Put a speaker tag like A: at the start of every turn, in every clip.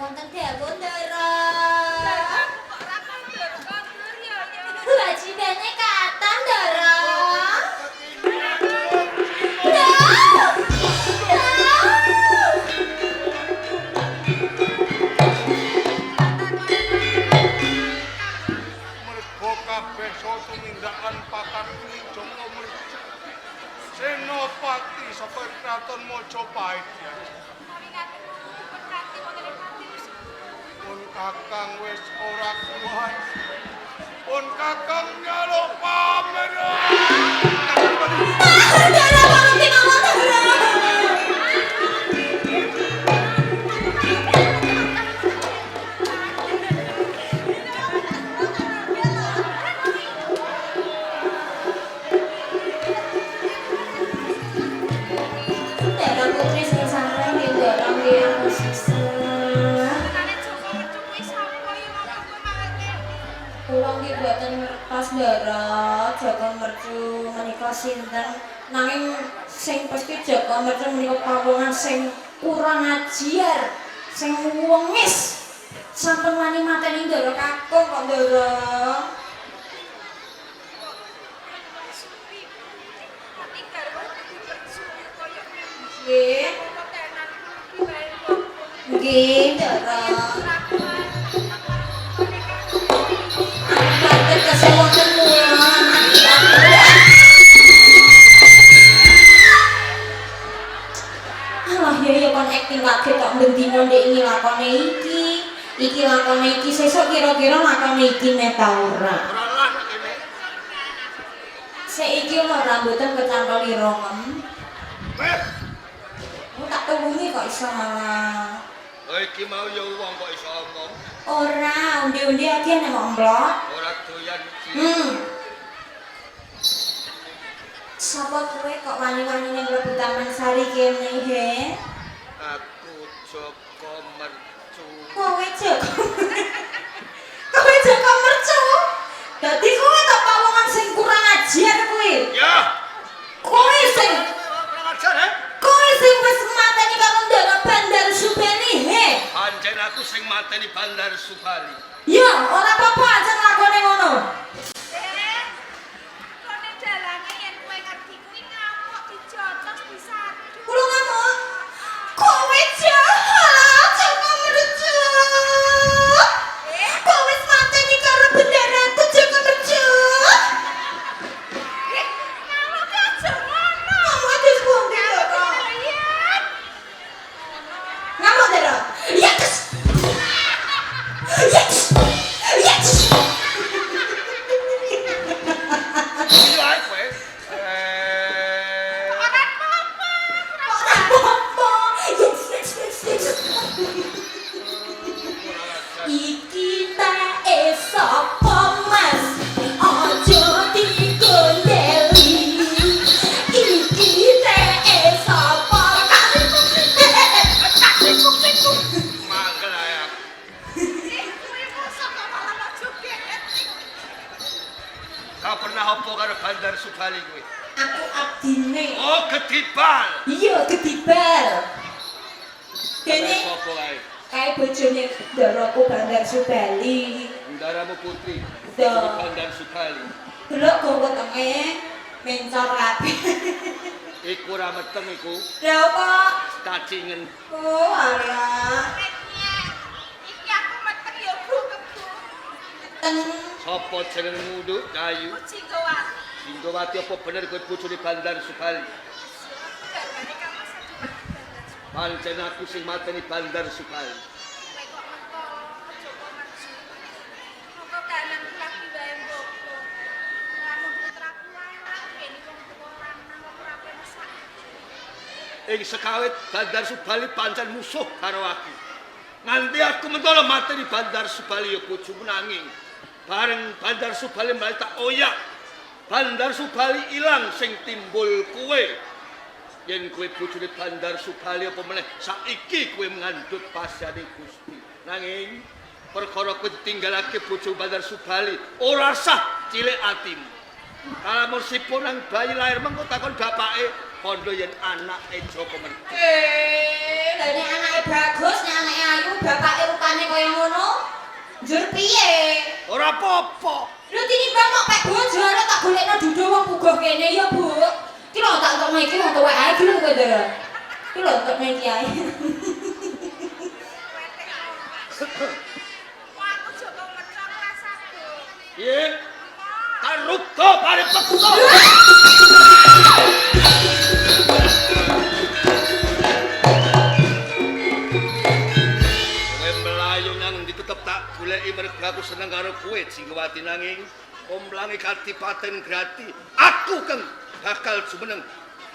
A: wonten dawuh Ndara. Wajibane katon Ndara.
B: Mergo kabeh tumindakan pakan Joko Mriki. Senopati saka Kraton Majapahit. Pun Kakang wis ora kuat. Pun Kakang nyaluk pameran.
A: Ndara pangerti mawon Ndara. Ndara putri sing sareng nggih Ndara nggih aku siksa. Kula nggih boten ngertos Ndara, Jaka Mercu menika sinten nanging sing pasti Jaka Mercu menika pawongan sing kurang ajar, sing wengis. Sampun wani mateni Ndara kakung kok Ndara. Nggih. Nggih, Ndara. Banget kesewakan mulan. Alah ya kon acting kaget kok bendino ndek ini lakone iki. Iki lakone iki sesuk kira-kira lakone iki meta ora.
B: Ora lah kene.
A: Seiki lho rambutan kecantol irongem. Tak tuwungi kok iso malah.
B: Oh iki mau ya wong kok iso omong.
A: Ora, undi-undi iki nek omplok.
B: Ora doyan iki.
A: Sapa kowe kok wani-wani ning mlebu Taman Sari kene he?
B: Aku Joko Mercu.
A: Kowe Joko. Kowe Joko Mercu. Dadi kowe tak pawongan sing kurang ajar kowe.
B: Ya.
A: Kowe sing
B: Kurang ajar he?
A: kowe sing wis mateni karo Ndara Bandar Subali he.
B: Pancen aku sing mateni Bandar Subali.
A: Ya, ora apa-apa aja nglakone ngono. Kulo ngamuk. Kowe jahat, Joko Mercu. Kowe wis mateni karo bendaraku Joko Mercu. Ngamuk wis buang Ndara. Ngamuk Ndara. Yes. Yes. Yes.
B: Iya ae kowe.
A: Ora apa-apa. Yes, yes, yes, yes. Iki tak sapa Mas, aja digondeli. Iki tak sapa
B: Mangkel ae aku. Kau pernah apa karo Bandar Subali kowe?
A: aku abdine.
B: Oh, ketibal.
A: Iya, ketibal. Kene
B: Apa ae?
A: kae bojone Ndaraku Bandar Subali.
B: Ndaramu putri.
A: Dah.
B: Bandar Subali.
A: Delok kok wetenge mencor kabeh.
B: Iku ora meteng iku.
A: Lha apa?
B: Cacingen.
A: Oh, alah. Teng
B: Sopo jenengmu Nduk Kayu? Singgowati apa bener kowe bojone Bandar Subali? Pancen aku sing mateni Bandar Subali. Ing sekawit Bandar Subali pancen musuh karo aku. Nganti aku mentolo mateni Bandar Subali ya bojomu nanging bareng Bandar Subali mulai tak oyak. Bandar Subali ilang sing timbul kowe. Yen kowe bojone Bandar Subali apa meneh saiki kowe ngandhut pasane Gusti. Nanging perkara kowe ditinggalake bojo Bandar Subali ora sah cilik atimu. Kalamun sipun nang bayi lahir mengko takon bapake kondo yen anake Joko Mercu.
A: lha nek anake bagus, nek anake ayu, bapake Njur piye?
B: Ora apa-apa.
A: Lho tinimbang kok pek bojo arek tak golekno dudu wong puguh kene ya, Bu. Ki lho tak entuk iki wong tuwek ae gelem kowe, Ndara. Ki lho entuk iki ae.
C: Aku Joko Merco kelas 1.
B: Piye? Karuto pare pekso. Kowe melayu nang ndi tetep tak goleki mergo aku seneng karo kowe Jinggawati nanging omblange Kadipaten Grati. Aku kang bakal jumeneng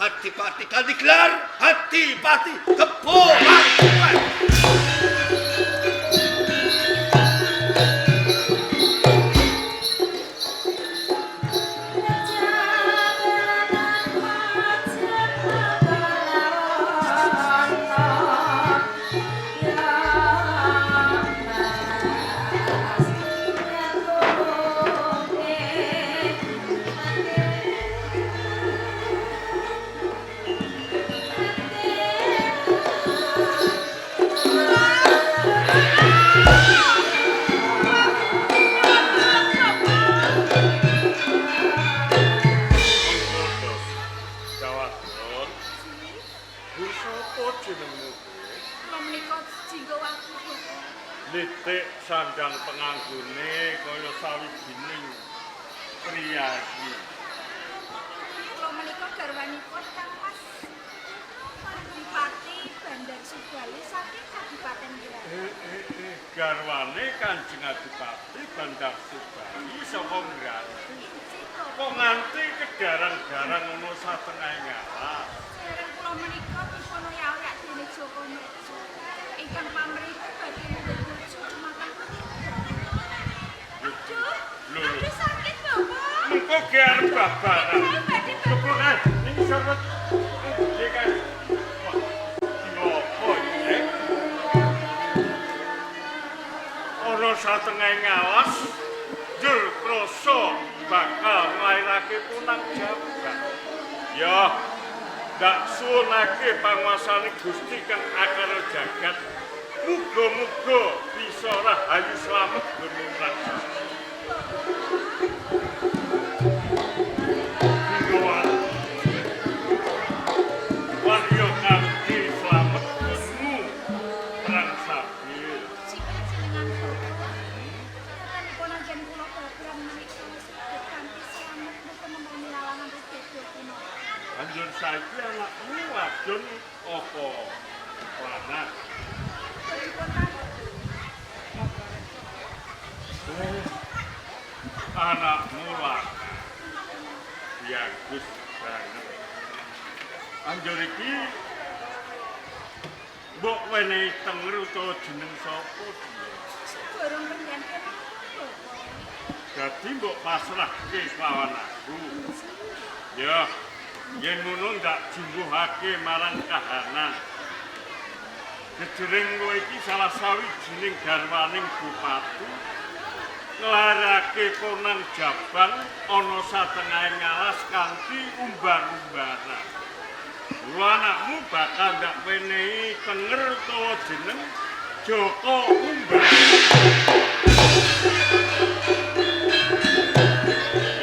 B: Adipati kanthi gelar Adipati Kebolan.
D: Litik sandang penganggone kaya sawijining priyayi.
C: Kula menika garwanipun Kang Mas Adipati Bandar Subali saking Kabupaten Grati.
D: Garwane Kanjeng Adipati Bandar Subali saka Grati. Kok nganti kedarang-darang ngono satengah ngalas.
C: Dereng kula menika dipun oyak-oyak dening Joko Merco. Ingkang pamrih badhe bojo dumateng ketiga. Aduh sakit Bapak.
D: Engko ge arep babaran. Kepune ning seret. Iki kan. Wah, ngopo iki? Ora satengah ngalas. Jur krasa bakal nglairake punang jabat. Ya, ndak suwunake panguasane Gusti kang akara jagat. Muga-muga bisa rahayu slamet gumrah. Waryo kanthi slamet mu perang sabil.
C: Jenengan Bapak. Pun anjen kula babaran menika sedhet kanthi slamet mboten nemoni lawangan rubeda punapa.
D: Anjur saiki anakmu wadon apa lanang? Anakmu lanang. Bagus banget. Anjur iki mbok wenehi tenger utawa jeneng sapa dia?
C: Barang kenyan kemawon Bapak.
D: Dadi mbok pasrahke kelawan aku. Ya, yen ngono ndak jumbuhake marang kahanan. Jejering kowe iki salah sawijining garwaning bupati nglarake Ponang Jabang ana satengah ngalas kanthi umbar-umbaran. Mula anakmu bakal ndak wenehi tenger utawa jeneng Joko Umbar.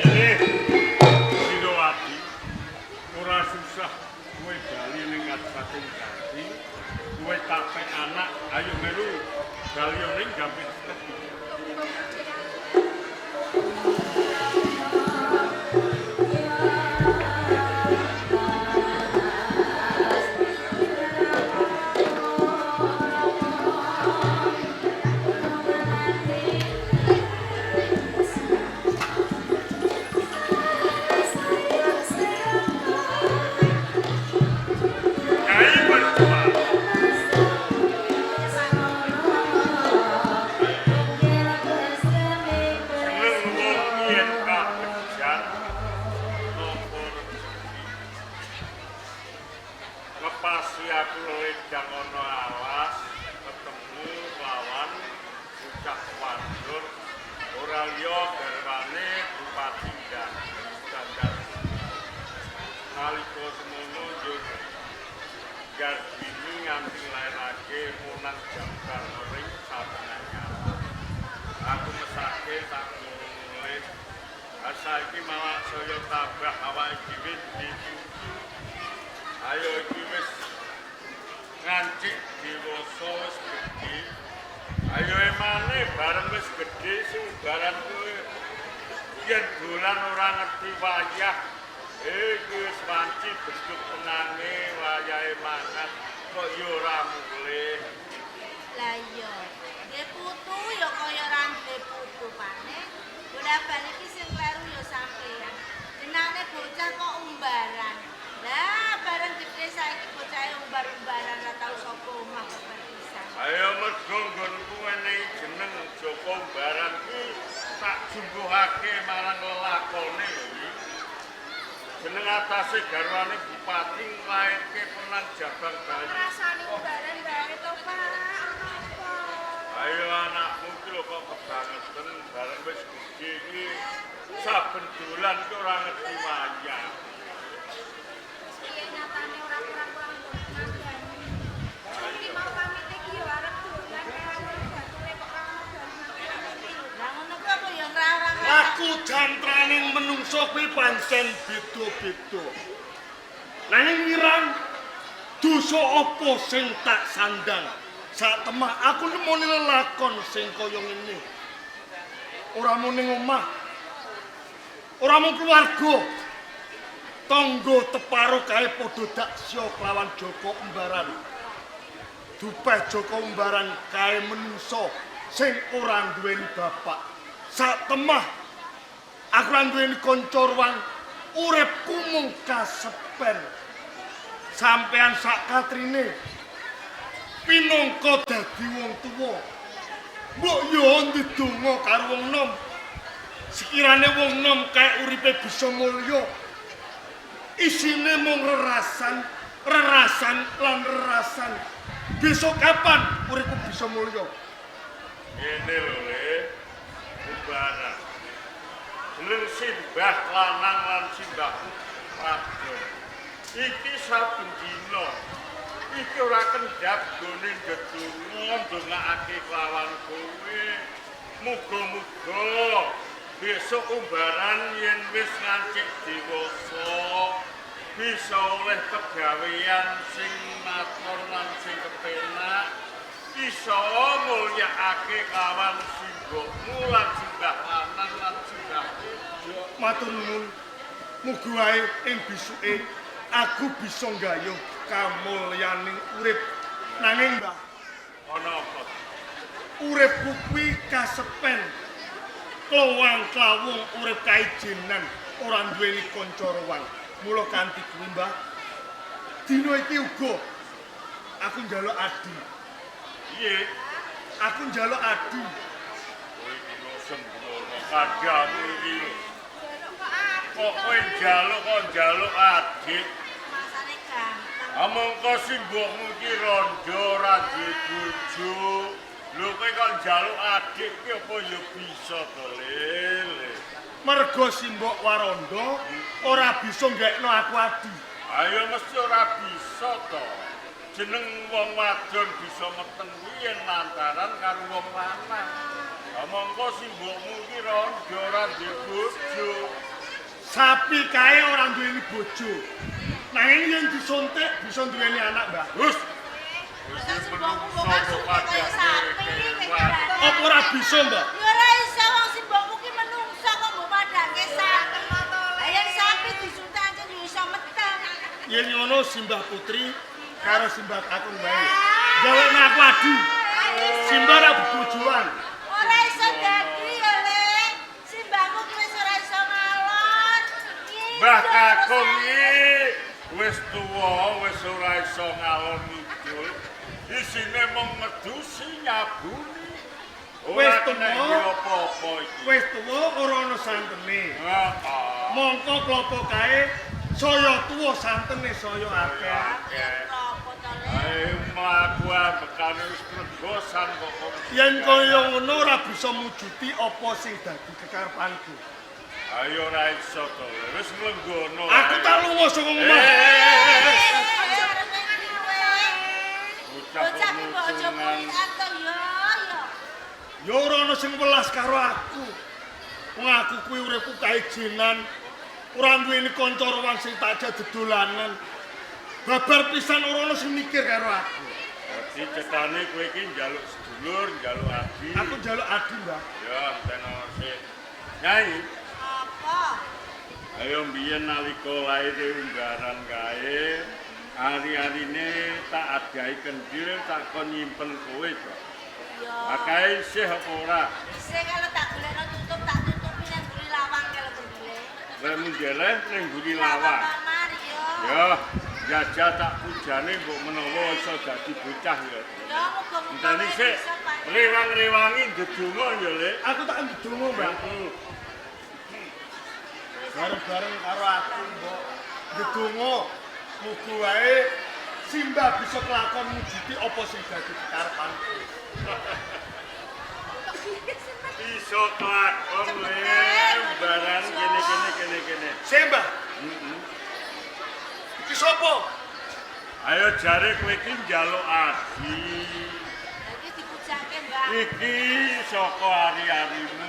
D: Ini Jinggawati ora susah kowe bali ning Kabupaten Grati. Kowe tak pek anak ayo melu galyone gampit sepi. Ngepasi aku ledang ono alas ketemu lawan Ucap Wandur ora liya garwane Bupati Bandar. Nalika semono yo Garbini nganti lairake Munang Jambal ring satengah ngalas. Aku mesake tak nulis. Saiki malah saya tabah awake dhewe dituju. Ayo iki wis ngancik dewasa wis gedhe. Ayo emane bareng wis gedhe sing baran kowe. Yen dolan ora ngerti wayah. Iki wis wanci beduk tenange wayahe mangan kok yo ora mulih.
C: Lah iya, dhe putu ya kaya ra duwe putu maneh. Bola-bali iki sing kleru ya sampeyan. Jenenge bocah kok umbaran. Lah bareng gedhe saiki bocahe umbar-umbaran ra tau sapa omah kepisan.
D: Ayo mergo nggonku menehi jeneng Joko Umbaran ki tak jumbuhake marang lelakone lho iki. Jeneng atase garwane bupati nglairke Penang Jabang Bali.
C: Rasane umbaran bae to, Pak. Apa?
D: Ayo anakmu ki lho kok kebangetan bareng wis gedhe iki saben dolan ki ora ngerti wayah.
C: Piye nyatane ora kurang-kurang ngandani. Iki mau pamit iki yo arep dolan karo jadule kok ora ngandani. Lah ngono ku apa ya ora
B: Aku jantraning menungso kuwi pancen beda-beda. Nanging ngirang dosa apa sing tak sandang? Sak temah aku nemoni lelakon sing kaya ngene. Ora mung ning omah. Ora mung keluarga. Tangga teparo kae padha daksya kelawan Joko Umbaran. Dupeh Joko Umbaran kae menungso sing ora duweni bapak. Sak temah aku ora duweni kanca ruang, uripku mung kasepen. Sampean sak katrine pinangka dadi wong tuwa. Mbok yo ndedonga karo wong nom. Sekirane wong nom kae uripe bisa mulya. Isine mung rerasan lan rerasan. Besok kapan uripku bisa mulya?
D: Ngene lho, Le. Umbaran. Jeneng simbah lanang lan simbah wadon. Iki saben dina. Iki ora kendhap gone ndedonga ndongakake kelawan kowe. Muga-muga besok umbaran yen wis ngancik dewasa bisa oleh pegawean sing matur lan sing kepenak. Iso mulyakake kawan simbokmu lan simbah lanang lan simbah wedok.
B: Matur nuwun. Muga wae ing bisuke aku bisa nggayuh kamulyaning urip. Nanging Mbah,
D: Ana apa?
B: uripku kuwi kasepen. Klowang-klawung urip kaijenan ora duweni kanca ruwang. Mula kanthi kuwi Mbah, dina iki uga aku njaluk adi.
D: Piye?
B: Aku njaluk adi.
D: Kowe iki lho sembrono kadhamu iki lho. Kok kowe njaluk adik?
C: masane gampang.
D: Amangka simbokmu iki randha ora duwe bojo. Lho kowe kok njaluk adik ki apa ya bisa to, Lele?
B: Mergo simbok Waranda ora bisa nggekno aku adi.
D: Ayo mesti ora bisa to. Jeneng wong wadon bisa meteng yen lantaran karo wong lanang. Amangka simbokmu iki randha ora duwe bojo.
B: Sapi kae ora duweni bojo. Nanging yen disuntik bisa duweni anak, Mbah.
D: Hus.
C: Wis simbokmu kok maksudnya kaya sapi.
B: Apa ora bisa, Mbah?
C: Ya ora iso wong simbokmu ki menungso kok mbok padhake sapi. Lah yen sapi disuntik aja yo iso meteng.
B: Yen ngono Simbah Putri karo Simbah Kakung wae. Gawe aku adi. Simbah ora bojoan.
C: Ora iso dadi ya, Le. Simbahmu ki wis ora iso ngalon.
D: Mbah Kakung iki wis tuwa, wis ora iso ngalon ngidul. Isine mung ngedusi nyabuni.
B: Wis
D: Ora
B: tuwa.
D: kena apa-apa iki.
B: Wis tuwa ora ana santene.
D: Heeh.
B: Mongko klopo kae saya tuwa santene saya akeh.
C: Apa to, Le?
D: Ayo mlaku bekane wis gregosan kok.
B: Yen kaya ngono ora bisa mujuti apa sing dadi kekarepanku.
D: Ayo ora iso to. Wis mlenggono.
B: Aku tak lunga saka omah.
C: Aja arep kowe.
D: Bocah
C: Bocah ki kok aja
D: kemucungan.
C: kulian to ya.
D: Ya ora ana sing welas karo aku. Wong aku kuwi uripku kaejenan. Ora duweni kanca wong sing tak ajak dedolanan. Babar pisan ora ana sing mikir karo aku. Dadi cetane kowe iki njaluk sedulur, njaluk adi. Aku njaluk adi, Mbah. Ya, teno sik. Nyai.
C: Apa?
D: Ayo mbiyen nalika laire unggaran kae, ari-arine tak adahi kendil tak kon nyimpen kowe, Cok.
C: Iya.
D: Akae isih apa ora?
C: Isih kalau tak golekno tutup tak tutupi nang mburi lawang kalau bendele.
D: Kowe mundeleh ning mburi lawang.
C: Mari yo.
D: Ya, jajah tak pujane mbok menawa iso dadi bocah ya.
C: Ya muga-muga.
D: Enteni sik rewang-rewangi ndedonga ya, Lek. Aku tak ndedonga, Mbak. Bareng-bareng karo aku, Mbok. Ndedonga muga wae Simbah bisa kelakon mujuti apa sing dadi karepanku. Bisa kelakon barang kene. Simbah. Iki sapa? Ayo jare kowe iki njaluk adi.
C: Iki dipujake, Mbak.
D: Iki saka ari-arimu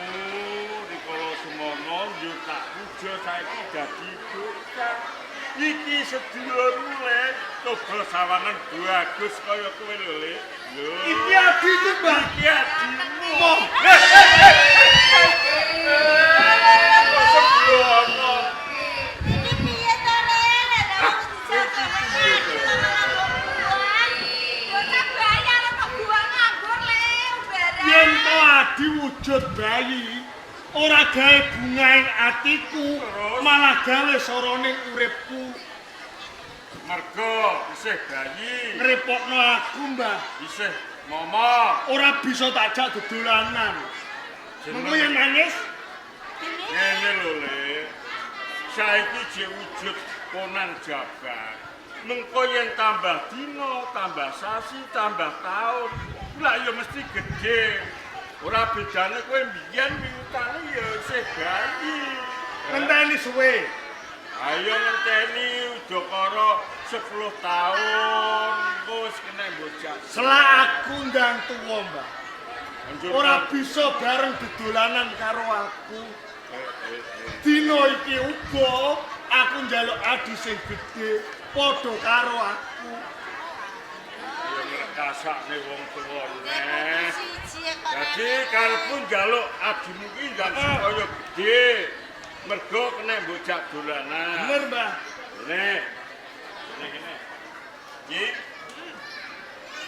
D: rikala semono yo tak puja saiki dadi bocah. Iki sedulurmu Lek, coba sawangan bagus kaya kowe lho Lek. Lho. Iki adiku, Mbak. Iki adimu.
C: Iki piye to, Lek? Nek wis dijagone bocah bayar apa buang nganggur, Lek, umbaran.
D: Yen to adi wujud bayi, ora gawe bunga ing atiku, malah gawe soroning uripku. Mergo isih bayi, ngrepotno aku, Mbah. Isih mama, ora bisa tak jak dodolanan. Mengko yen nangis, ngene lho, Le. Saiki jek wujud Ponan Jabar. Mengko yen tambah dina, tambah sasi, tambah taun, lah ya mesti gedhe. Ora bedane kowe mbiyen wiwitane ya isih bayi. Ngenteni suwe. Ayo ngenteni udakara 10 taun wis kena bocah. Selak aku ndang tuwa, Mbak. Ora bisa bareng dedolanan karo aku. Dina iki uga aku njaluk adi sing gedhe padha karo aku. Ya ngerkasakne wong tuwa neh. Dadi karepku njaluk adimu iki ndang supaya gedhe. Mergo kena bocah dolanan. Bener, Mbah. Kene. Iki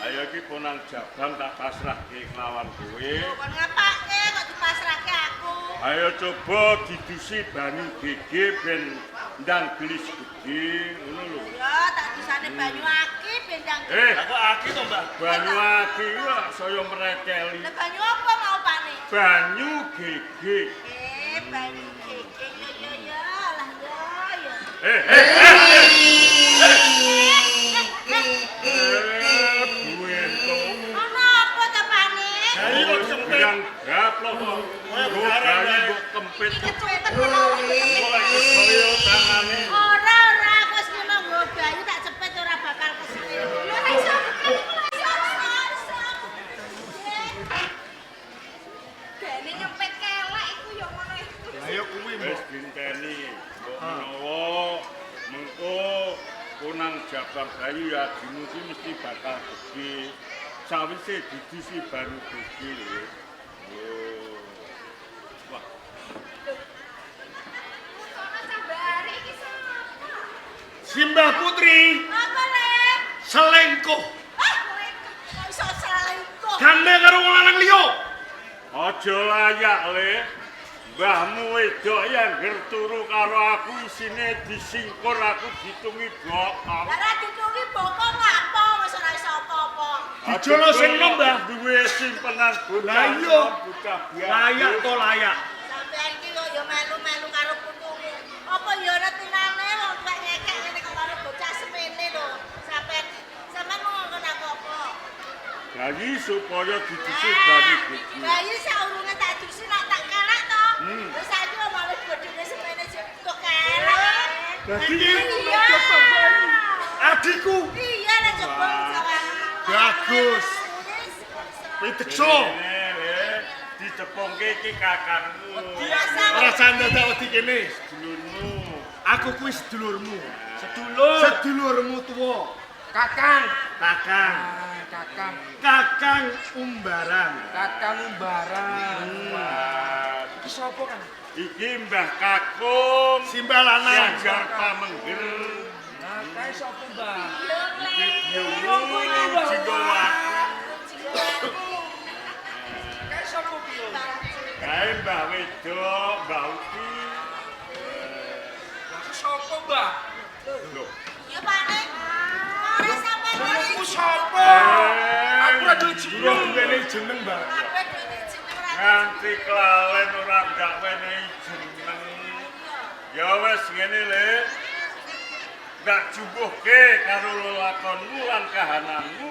D: ayo iki Ponan Jabang tak pasrahke kelawan kowe.
C: Kon ngapake kok dipasrahke aku?
D: Ayo coba didusi banyu gege ben ndang gelis gedhe ngono lho.
C: Ya, tak disane banyu aki bendang.
D: Kok aki to, Mbak? Banyu aki ya saya mereteli.
C: Lah banyu apa mau pane?
D: Banyu gege.
C: Banyu gege ya lah ya. Ana apa ta pane?
D: Ayo kok sempet gaplok kok. Banyu mbok kempit. Saya tangane.
C: Ora aku wis ngono nggo banyu tak cepet ora bakal kesini. Lho ra iso. Dene nyempet kelek iku ya ngono iku.
D: Ayo kuwi wis dinteni. Mbok menawa mengko Ponan Jabang bayi ya adimu iki mesti bakal gedhe. Sawise didusi banyu gege lho. Oh. Wah. Simbah Putri.
C: Apa Lek?
D: Selingkuh.
C: Kok iso selingkuh?
D: Gandeng karo wong lanang liya. Aja layak, Le. Mbahmu wedok yang gerturu karo aku isine disingkur aku ditungi bokong.
C: Lah ditungi bokong ngapa wis ora iso apa-apa.
D: Dijolo sing Mbah duwe simpenan bocah. Lah iya, bocah layak to layak.
C: Sampeyan iki kok ya melu-melu karo putumu. Apa ya ora tinane wong tuwek nyekek ngene kok karo bocah semene lho. Sampeyan mau ngomong aku apa?
D: Lagi supaya didusi banyu gege.
C: Bayi saurunge tak dusi nak tak kelek to. Wis saiki kok malah bodhone semene kok kelek.
D: Dadi
C: iya.
D: Adikku.
C: Iya nek coba
D: Bagus. Pitekso. dicepongke iki kakangmu.
B: Ora sandal tak wedi kene.
D: Sedulurmu.
B: Aku kuwi sedulurmu.
E: Sedulur.
B: Sedulurmu tuwa.
E: Kakang.
B: Kakang.
E: Kakang.
B: Kakang Umbaran.
E: Kakang Umbaran.
D: Wah,
E: Iki sapa kan?
D: iki Mbah Kakung.
B: Simbah lanang.
D: Siagar Pamenggel.
E: Nah, kae sapa, Mbah?
D: Yungu Jinggowa.
E: Kae sapa piye?
D: Kae Mbah Wedok, Mbah Uti.
E: Sapa, Mbah?
D: Loh.
C: Ya panen. Ora sampe
E: Jenengku sapa? Aku ora duwe
B: Durung
E: jeneng.
B: duweni jeneng, Mbak.
C: kabeh dene jeneng ora.
D: Nganti kelalen ora ndak wenehi jeneng. Ya wis ngene le. Ndak jumbuhke karo lelakonmu lan kahananmu.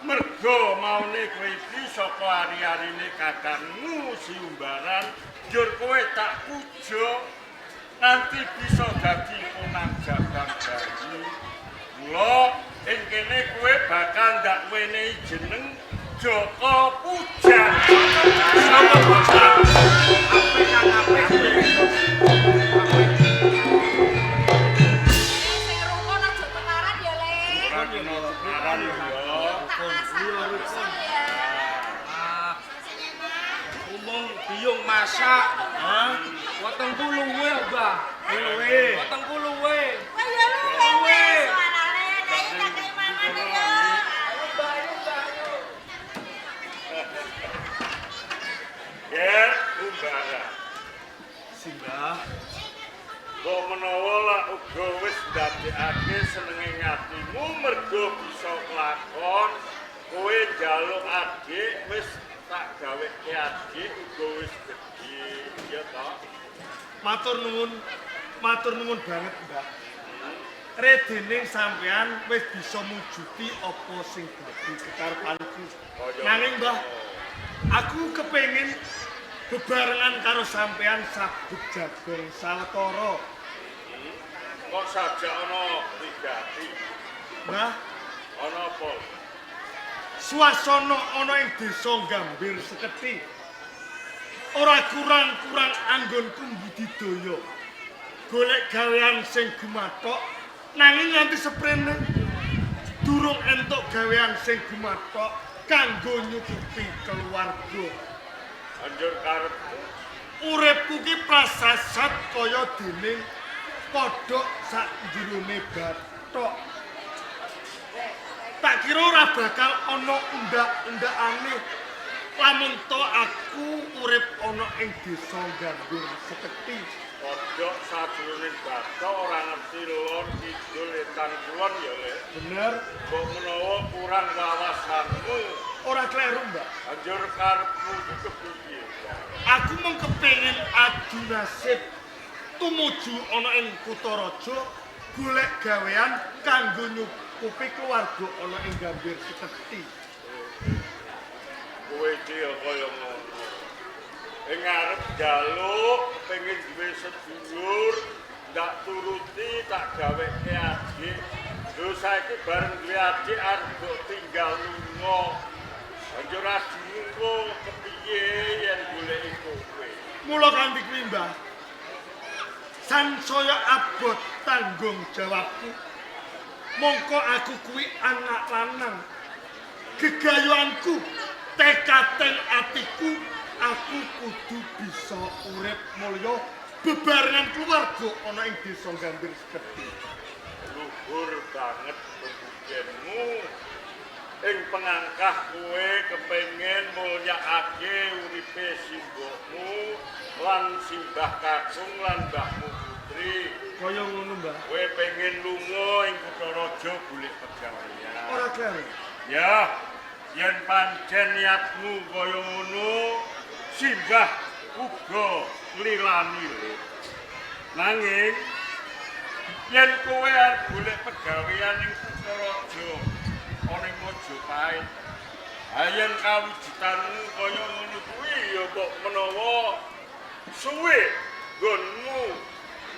D: Mergo maune kowe iki saka ari-arine kakangmu si Umbaran, jur kowe tak puja nanti bisa dadi ponang jabang bayi. Mula ing kene kowe bakal ndak wenehi jeneng Joko Pujan.
E: Sapa bocah? Apik kan apik.
C: Sing rukun aja tukaran ya, Le.
D: Ora kena tukaran ya.
C: Tak masak ya.
E: Ah, umum biyung masak. Hah? 80 wae, Mbah.
B: Luwe.
E: 80 wae.
C: Wah ya luwe soalane nek tak kei mangan ya.
D: Ya, Umbaran.
B: Simbah.
D: Kok menawa lak uga wis ndadekake senenge atimu mergo bisa kelakon, kowe njaluk adik wis tak gaweke adik uga wis gedhe, ya toh?
B: Matur nuwun banget, Mbak. Redene sampean wis bisa mujuti apa sing dadi kekarepanku. Nanging, Mbah, aku kepengin bebarengan karo sampean sabuk jagong sawetara.
D: Kok saja ana wigati,
B: Mbah,
D: ana apa?
B: swasana ana ing desa Gambir Seketi. Ora kurang-kurang anggonku budidaya. Golek gawean sing gumathok nanging nganti seprene durung entuk gawean sing gumathok kanggo nyukupi keluarga.
D: Anjur karepku
B: Uripku ki prasasat kaya dening kodhok sak jerone bathok. Tak kira ora bakal ana undak-undakane lamun to aku urip ana ing desa Gambir Seketi.
D: kodhok sajroning bathok ora ngerti lor kidul etan kulon ya, Le.
B: Bener,
D: Kok menawa kurang wawasanmu,
B: ora kleru, Mbak.
D: anjur karepmu iki kepiye?
B: Aku mung kepengin adu nasib tumuju ana ing Kutaraja golek gawean kanggo nyukupi keluarga ana ing Gambir Seketi.
D: Kowe iki ya kaya ngono. Ing arep njaluk pengen duwe sedulur, ndak turuti tak gaweke adik. Lho saiki bareng duwe adik arep mbok tinggal lunga. Anjur adimu kepiye yen goleki kowe?
B: Mula kanthi kuwi, Mbah, sansaya abot tanggung jawabku. Mongko aku kuwi anak lanang. Gegayuanku, tekaten atiku, aku kudu bisa urip mulya bebarengan keluarga ana ing desa Gambir Seketi.
D: Luhur banget pembuktianmu. Ing pengangkah kowe kepengen mulyakake uripe simbokmu lan simbah kakung lan mbahmu putri.
B: Kaya ngono, Mbah.
D: Kowe pengen lunga ing Kutaraja golek pegawean.
B: Ora kleru.
D: Ya, yen pancen niatmu kaya ngono, simbah uga nglilani lho. Nanging yen kowe arep golek pegawean ing Kutaraja ana ing Mojopahit, ayen kawujitanmu kaya ngono kuwi ya kok menawa suwe nggonmu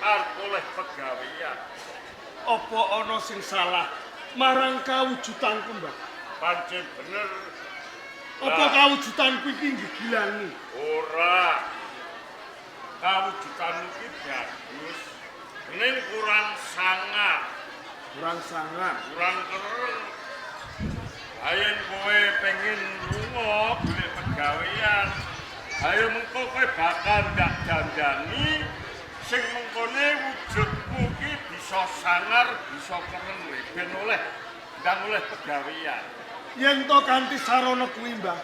D: arep oleh pegawean.
B: Apa ana sing salah marang kawujudanku, Mbah?
D: Pancen bener
B: Apa kawujudanku iki ngegilanmu?
D: Ora. Kawujudanmu iki bagus. Ning kurang sangar.
B: Kurang sangar.
D: Kurang keren. Ayen kowe pengen lunga golek pegawean. Ayo mengko kowe bakal ndak dandani sing mengkone wujudmu iki bisa sangar, bisa keren ben oleh ndang oleh pegawean.
B: Yen to kanthi sarana kuwi, Mbah.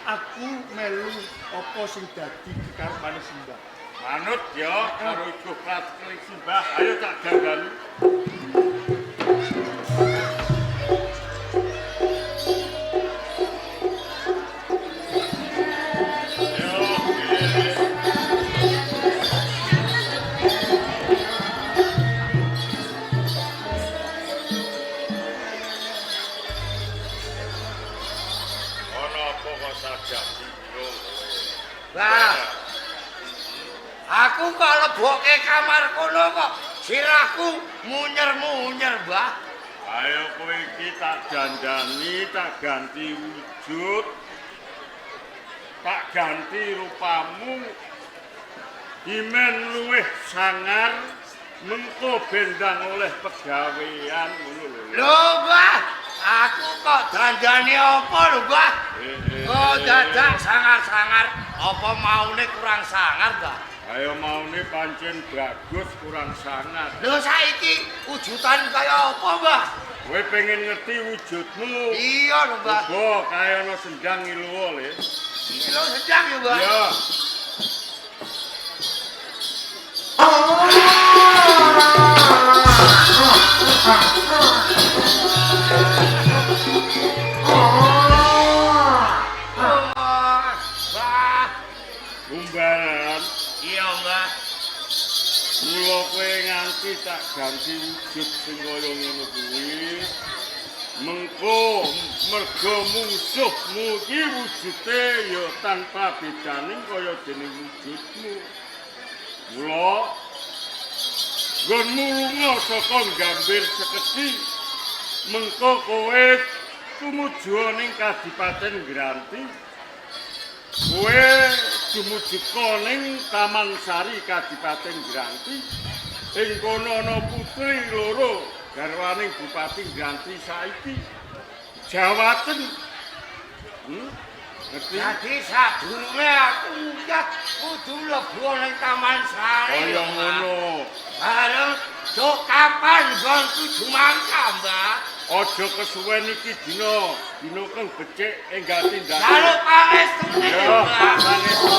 B: Aku melu apa sing dadi kekarepane Simbah.
D: Manut ya karo iku pratik Simbah. Ayo tak dandani.
E: Lah, aku kok lebokke kamar kono kok sirahku munyer-munyer, Mbah.
D: Ayo kowe iki tak dandani, tak ganti wujud. Tak ganti rupamu. Imen luwih sangar, mengko bendang oleh pegawean ngono lho.
E: Lho, Mbah, aku kok dandani apa lho, Mbah? Oh, dadak sangar-sangar. Apa maune kurang sangar, Mbah?
D: Ayo maune pancen bagus kurang sangar.
E: Lho saiki wujudan kaya apa, Mbah?
D: Kowe pengen ngerti wujudmu.
E: Iya lho, Mbah.
D: Mbah, kaya ana sendang ngilu le.
E: Iki lho sedang ya, Mbah.
D: Ya. Umbaran.
E: Iya, Mbah.
D: Mula kowe nganti tak ganti wujud sing kaya ngono kuwi. Mengko merga musuhmu iki wujude ya tanpa bedaning kaya dene wujudmu. Mula nggonmu lunga saka gambir sekedhi. Mengko kowe tumuju ning Kadipaten Granti. Kowe tumuju ning Taman Sari Kadipaten Granti. Ing kono ana putri loro garwaning Bupati Granti saiki. Jawaten. Ngerti?
E: Jadi sadurunge aku munggah kudu mlebu ning Taman Sari.
D: Kaya
E: Mbah.
D: ngono.
E: Bareng dok kapan bangku jumangka, Mbah?
D: Aja kesuwen iki dina kang becik enggal tindakan.
E: Lalu pangestune,
D: Ya,
E: Mbah.
D: pangestu.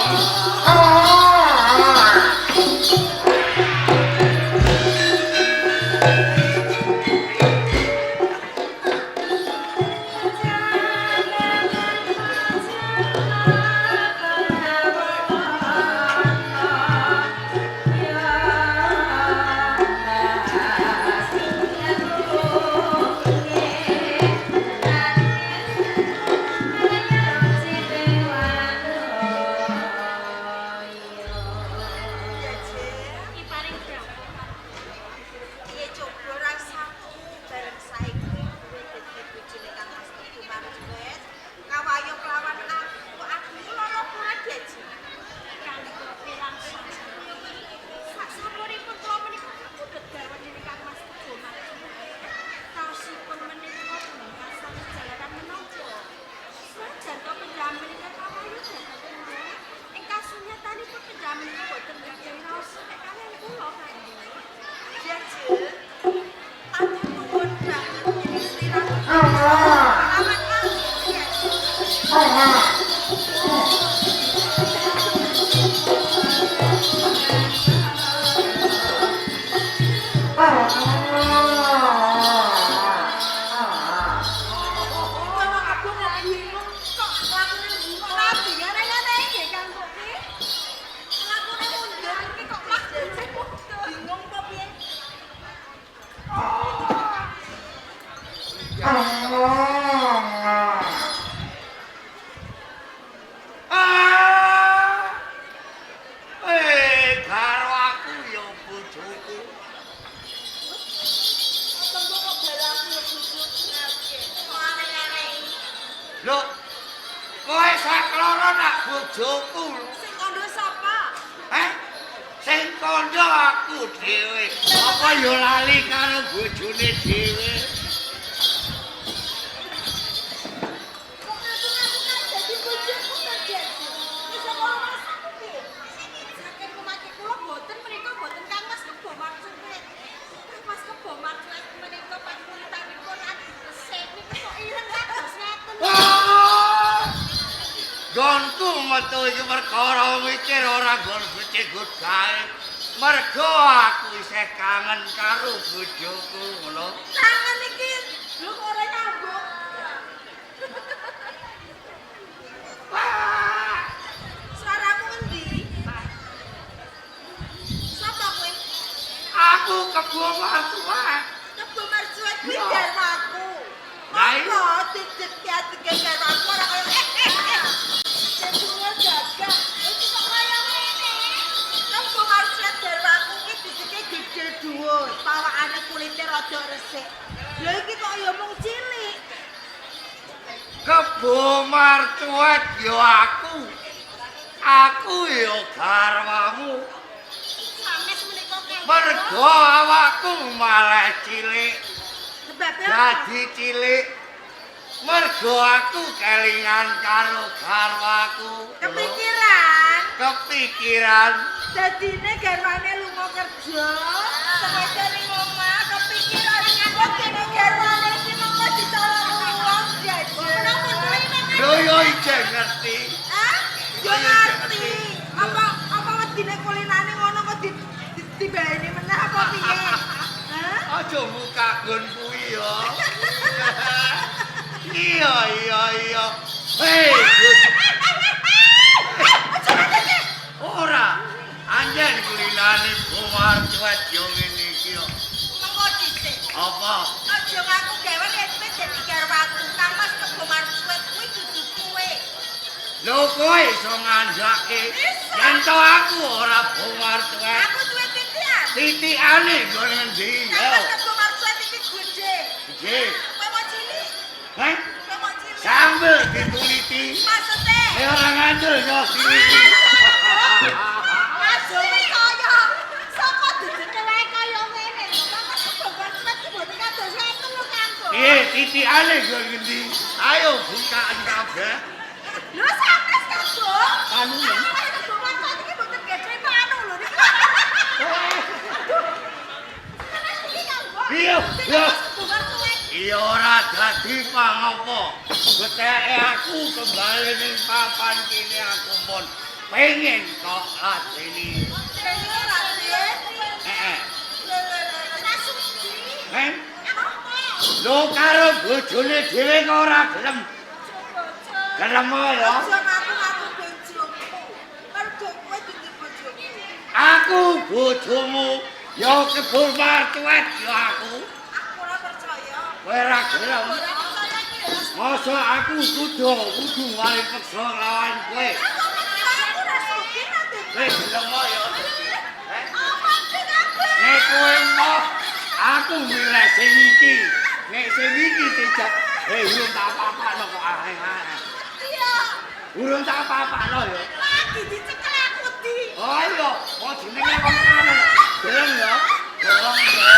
E: Karo aku ya bojoku. Lho, Kowe sakloro nak bojoku.
C: Sing kandha sapa?
E: Hah? Sing kandha aku dhewe. Apa yo lali karo bojone dhewe?
C: Kok ngaku-ngaku kan dadi bojoku ta, Jen? Iso karo masaku piye? Saking pemake kula boten menika boten Kangmas Kebo Marcuet. Kangmas Kebo Marcuet menika panguritanipun resik niku kok ireng kados ngeten.
E: Gonku metu iki perkara mikir ora gon becik-gut gawe. Mergo aku isih kangen karo bojoku ngono.
C: Tangan iki lho kok ora nyambung. Suaramu ngendi? Sapa kowe?
E: Aku Kebo Marcuet.
C: Kebo Marcuet kuwi garwaku.
E: Lah iya.
C: Kok dicet-cet garwaku ora kaya Jenenge gagah. Iki kok kaya ngene. Kebo Marcuet garwaku iki diceke gedhe dhuwur, pawakane kulite rada resik. Lha iki kok ya mung cilik.
E: Kebo Marcuet yo aku. Aku yo garwamu.
C: Sanes menika kenging.
E: Mergo awakku malah cilik.
C: Sebabe apa?
E: Dadi cilik. Mergo aku kelingan karo garwaku.
C: Kepikiran.
E: Kepikiran.
C: Dadine garwane lunga kerja, sepeda ning omah kepikiran kok dene garwane iki mengko ditolong wong jajan. Menapa kuwi
E: Yo iki ngerti.
C: Hah? Yo ngerti. Apa wedine kulinane ngono kok dibaleni meneh apa piye? Hah?
E: Aja muka gon kuwi yo. Iya. Hei, ora. Anjen kulinane Bomar cuet yo ngene iki yo.
C: Mengko dhisik.
E: Apa?
C: Aja ngaku gawe yen kowe dadi garwaku. Kangmas Kebo Marcuet kuwi dudu kowe.
E: Lho kowe iso ngandhake yen to aku ora Bomar cuet.
C: Aku duwe titian.
E: Titikane go ngendi yo?
C: Kangmas Kebo Marcuet iki gedhe.
E: Iki.
C: Kowe mau cilik?
E: Hah?
C: Kowe mau cilik?
E: Sambil dituliti.
C: Maksude?
E: Ora ngandel yo sini.
C: Maksude kaya saka dudune wae kaya ngene lho. Kangmas Kebo Marcuet iki boten kados ngeten lho, Kanggo.
E: Piye titikane go ngendi? Ayo bukaan kabeh.
C: Lho sampe Kanggo.
E: Anu.
C: Kangmas Kebo Marcuet iki boten gedhe panu lho niki. Kangmas iki Kanggo.
E: Iya.
C: Kebo Marcuet.
E: Iya ora dadi pangapa. Beteke aku kembali ning papan kene aku pun pengen kok ladeni.
C: Dene ora
E: Heeh.
C: Rasuki.
E: Heh?
C: Apa?
E: Lho karo bojone dhewe kok ora gelem. Gelem ya.
C: Aja ngaku-ngaku bojoku. Mergo kowe dadi bojoku.
E: Aku bojomu ya Kebo Marcuet ya aku.
C: Aku ora percaya.
E: Kowe ora gelem.
C: Ora percaya iki ya.
E: Masa aku kudu wani peksa lawan kowe.
C: Aku rasuki nanti.
E: Gelem ya.
C: Apa sih kabeh?
E: Nek kowe mau aku milih sing iki. Nek sing iki dijak urung tak apa-apano kok areng-areng.
C: Iya.
E: Urung tak apa-apano ya.
C: Lagi dicekel aku di.
E: Oh iya, mau jenenge wong kangen. Gelem ya. Gelem ya.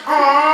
F: Oh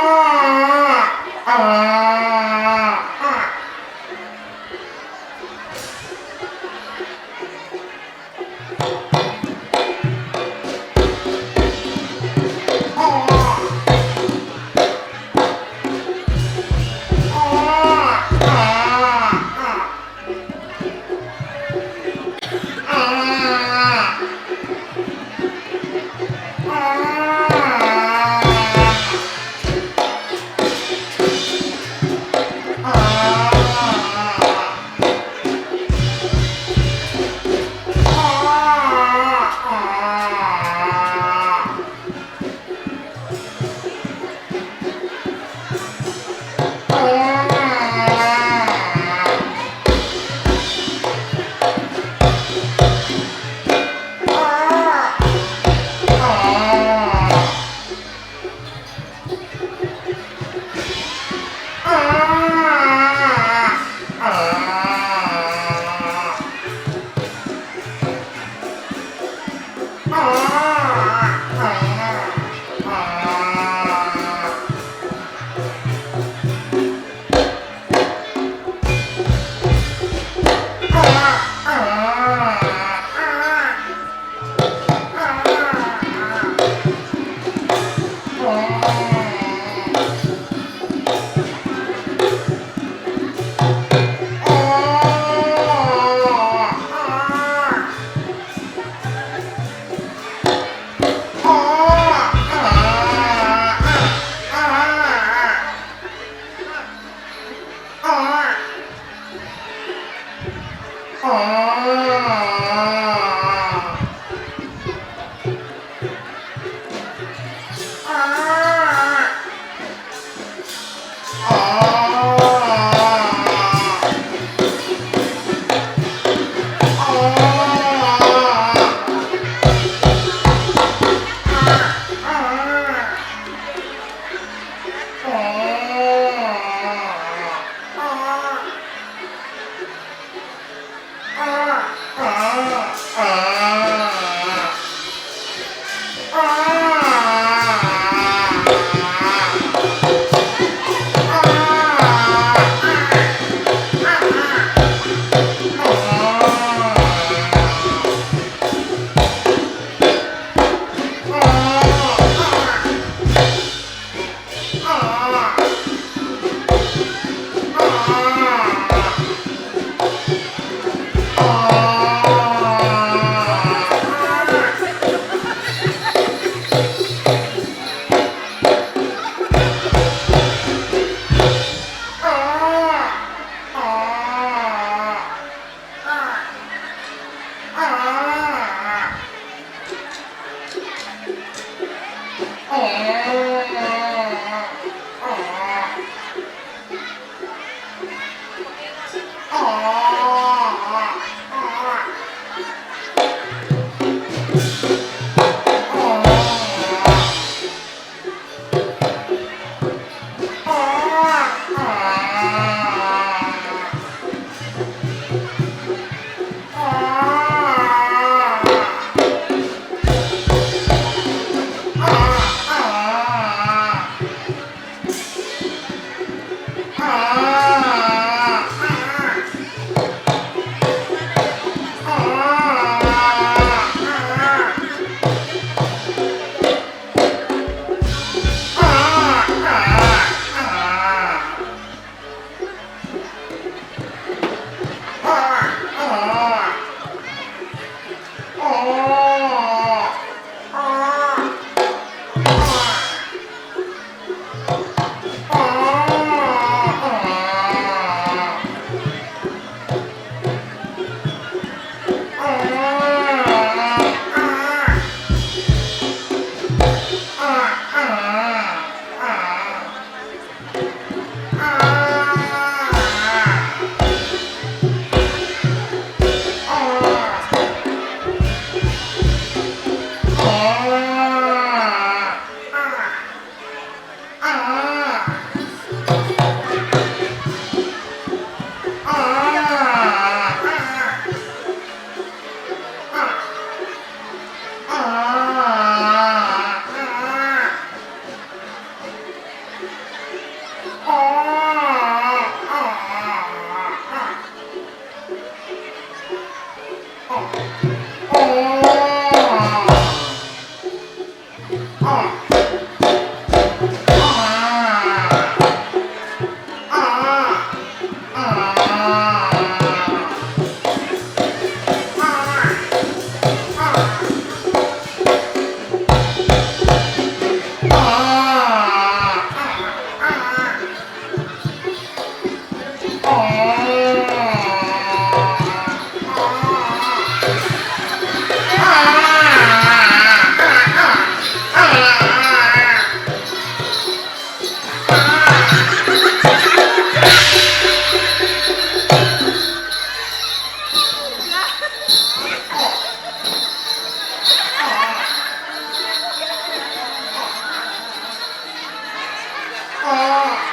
E: Oh